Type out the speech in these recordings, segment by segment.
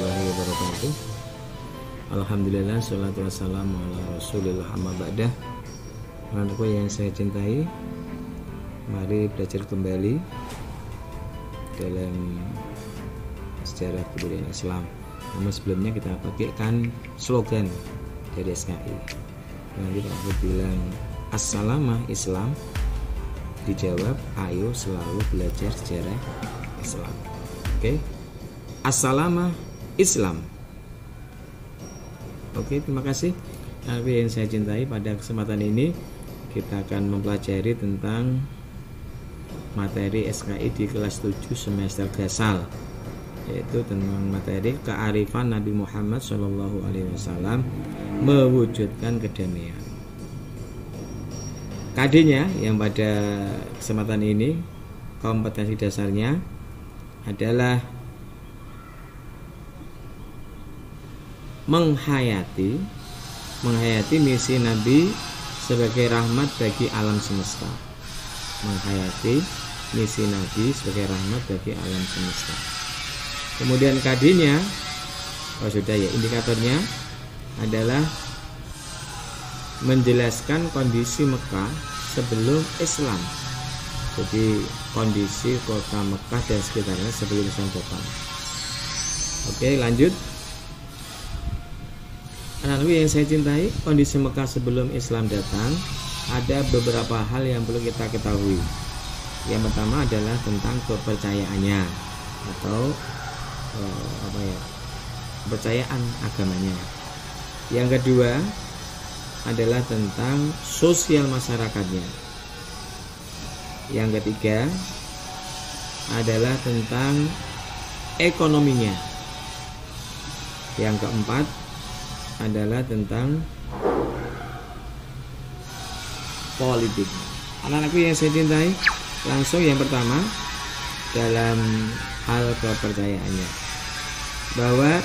warahmatullahi wabarakatuh. Alhamdulillah, sholatu wassalamu ala rasulillah amma ba'dah. Teman-temanku yang saya cintai, mari belajar kembali dalam sejarah kebudayaan Islam. Namun sebelumnya kita pakaikan slogan dari SKI. Nanti Pak Bud bilang Assalamah Islam, dijawab ayo selalu belajar sejarah Islam. Oke, Assalamah Islam. Oke, terima kasih. Tapi yang saya cintai, pada kesempatan ini kita akan mempelajari tentang materi SKI di kelas 7 semester Gasal, yaitu tentang materi kearifan Nabi Muhammad SAW mewujudkan kedamaian. KD-nya yang pada kesempatan ini kompetensi dasarnya adalah menghayati misi Nabi sebagai rahmat bagi alam semesta. Menghayati misi Nabi sebagai rahmat bagi alam semesta. Kemudian KD-nya, indikatornya adalah menjelaskan kondisi Mekah sebelum Islam. Jadi kondisi kota Mekah dan sekitarnya sebelum Islam datang. Oke, lanjut. Anak-anak yang saya cintai, kondisi Mekah sebelum Islam datang, ada beberapa hal yang perlu kita ketahui. Yang pertama adalah tentang kepercayaannya atau kepercayaan agamanya. Yang kedua adalah tentang sosial masyarakatnya. Yang ketiga adalah tentang ekonominya. Yang keempat adalah tentang politik. Anak-anakku yang saya cintai, langsung yang pertama dalam hal kepercayaannya, bahwa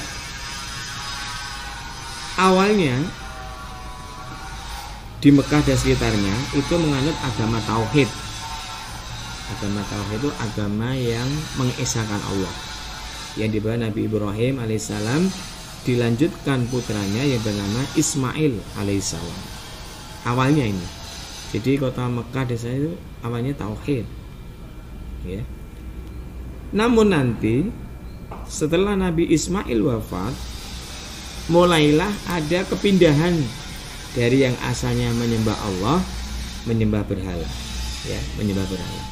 awalnya di Mekah dan sekitarnya itu menganut agama tauhid. Agama tauhid itu agama yang mengesahkan Allah, yang dibawa Nabi Ibrahim alaihissalam, dilanjutkan putranya yang bernama Ismail alaihissalam. Awalnya ini, jadi kota Mekah desa itu awalnya tauhid, ya. Namun nanti setelah Nabi Ismail wafat, mulailah ada kepindahan dari yang asalnya menyembah Allah menyembah berhala, ya, menyembah berhala.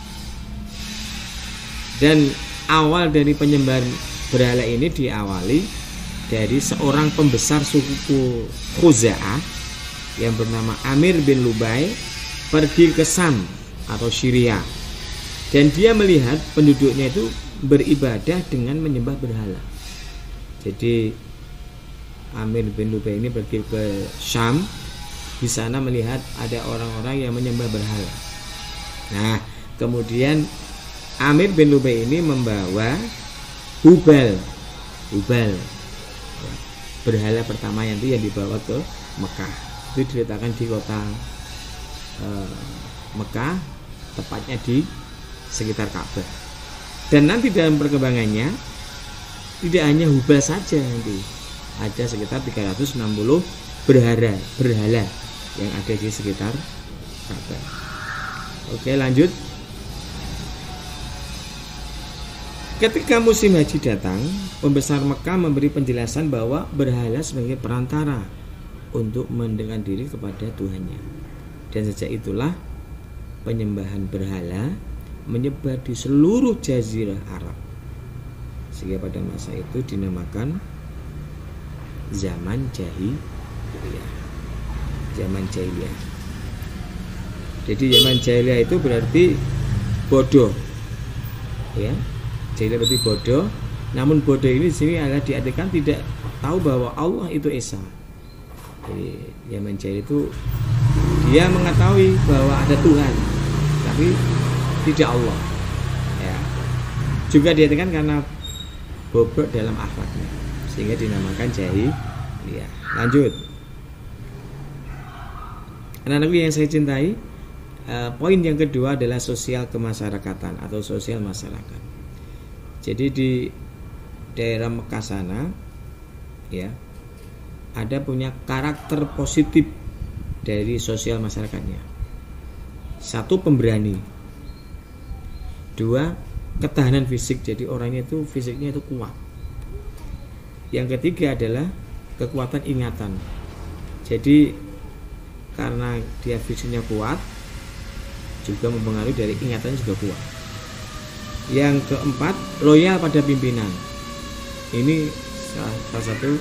Dan awal dari penyembahan berhala ini diawali dari seorang pembesar suku Khuza'ah yang bernama Amir bin Lubai, pergi ke Sam atau Syria, dan dia melihat penduduknya itu beribadah dengan menyembah berhala. Jadi Amir bin Lubai ini pergi ke Syam. Di sana melihat ada orang-orang yang menyembah berhala. Nah, kemudian Amir bin Lubai ini membawa Hubal, berhala pertama yang dibawa ke Mekah. Itu diletakkan di kota Mekah, tepatnya di sekitar Ka'bah. Dan nanti dalam perkembangannya tidak hanya Hubal saja, nanti ada sekitar 360 berhala yang ada di sekitar Ka'bah. Oke, lanjut. Ketika musim haji datang, pembesar Mekah memberi penjelasan bahwa berhala sebagai perantara untuk mendekatkan diri kepada Tuhannya. Dan sejak itulah penyembahan berhala menyebar di seluruh jazirah Arab, sehingga pada masa itu dinamakan zaman jahiliyah. Zaman jahiliyah. Jadi zaman jahiliyah itu berarti bodoh, ya. Jahiliyah berarti bodoh. Namun bodoh ini di sini adalah diartikan tidak tahu bahwa Allah itu esa. Jadi zaman jahiliyah itu dia mengetahui bahwa ada Tuhan, tapi tidak Allah, ya. Juga diartikan karena bobrok dalam akhlaknya, sehingga dinamakan jahiliyah. Lanjut. Anak-anak yang saya cintai, poin yang kedua adalah sosial kemasyarakatan atau sosial masyarakat. Jadi di daerah Mekah sana ya, ada punya karakter positif dari sosial masyarakatnya. Satu, pemberani. Dua, ketahanan fisik, jadi orangnya itu fisiknya itu kuat. Yang ketiga adalah kekuatan ingatan. Jadi karena dia fisiknya kuat, juga mempengaruhi dari ingatannya juga kuat. Yang keempat, loyal pada pimpinan. Ini salah satu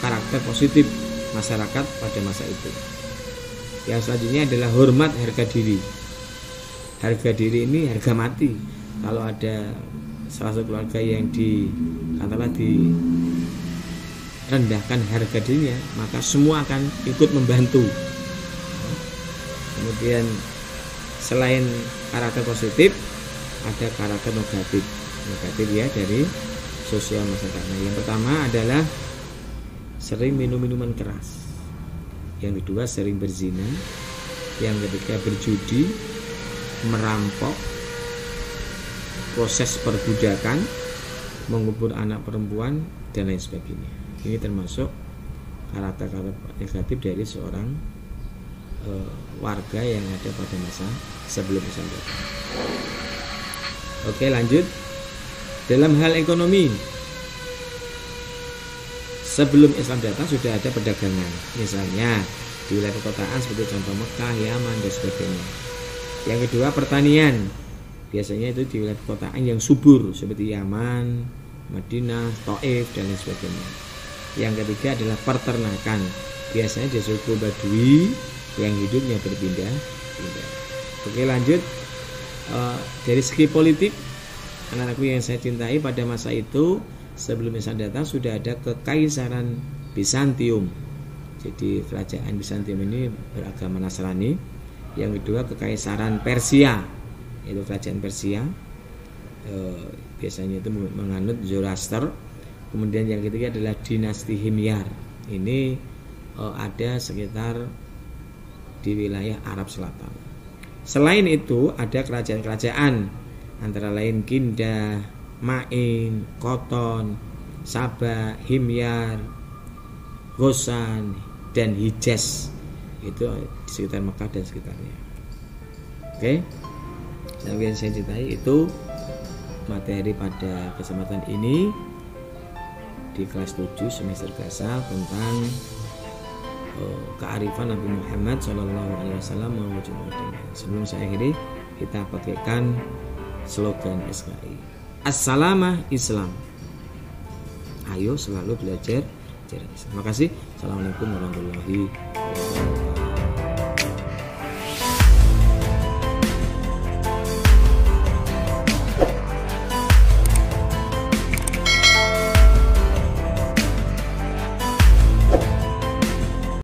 karakter positif masyarakat pada masa itu. Yang selanjutnya adalah hormat harga diri. Harga diri ini harga mati. Kalau ada salah satu keluarga yang katakanlah direndahkan harga dirinya, maka semua akan ikut membantu. Kemudian selain karakter positif, ada karakter negatif ya dari sosial masyarakat. Nah, yang pertama adalah sering minum minuman keras. Yang kedua, sering berzina. Yang ketiga, berjudi, merampok, proses perbudakan, mengubur anak perempuan, dan lain sebagainya. Ini termasuk karakter-karakter negatif dari seorang warga yang ada pada masa sebelum Islam datang. Oke, lanjut. Dalam hal ekonomi, sebelum Islam datang sudah ada perdagangan. Misalnya di wilayah perkotaan seperti contoh Mekah, Yaman, dan sebagainya. Yang kedua, pertanian. Biasanya itu di wilayah perkotaan yang subur seperti Yaman, Madinah, Taif, dan lain sebagainya. Yang ketiga adalah peternakan. Biasanya di suku Badui yang hidupnya berpindah-pindah. Oke, lanjut. Dari segi politik, anak-anakku yang saya cintai, pada masa itu sebelum Islam datang sudah ada kekaisaran Bizantium. Jadi kerajaan Bizantium ini beragama Nasrani. Yang kedua, kekaisaran Persia, yaitu kerajaan Persia, biasanya itu menganut Zoroaster. Kemudian yang ketiga adalah dinasti Himyar. Ini ada sekitar di wilayah Arab Selatan. Selain itu ada kerajaan-kerajaan antara lain Kindah, Ma'in, Koton, Sabah, Himyar, Ghosan, dan Hijaz. Itu di sekitar Mekah dan sekitarnya. Oke, yang saya cintai itu materi pada kesempatan ini di kelas 7 semester dasar tentang kearifan Nabi Muhammad SAW mewujud dunia. Sebelum saya akhiri, kita pakaikan slogan SKI. Assalamah Islam. Ayo selalu belajar Islam. Terima kasih. Assalamualaikum warahmatullahi wabarakatuh.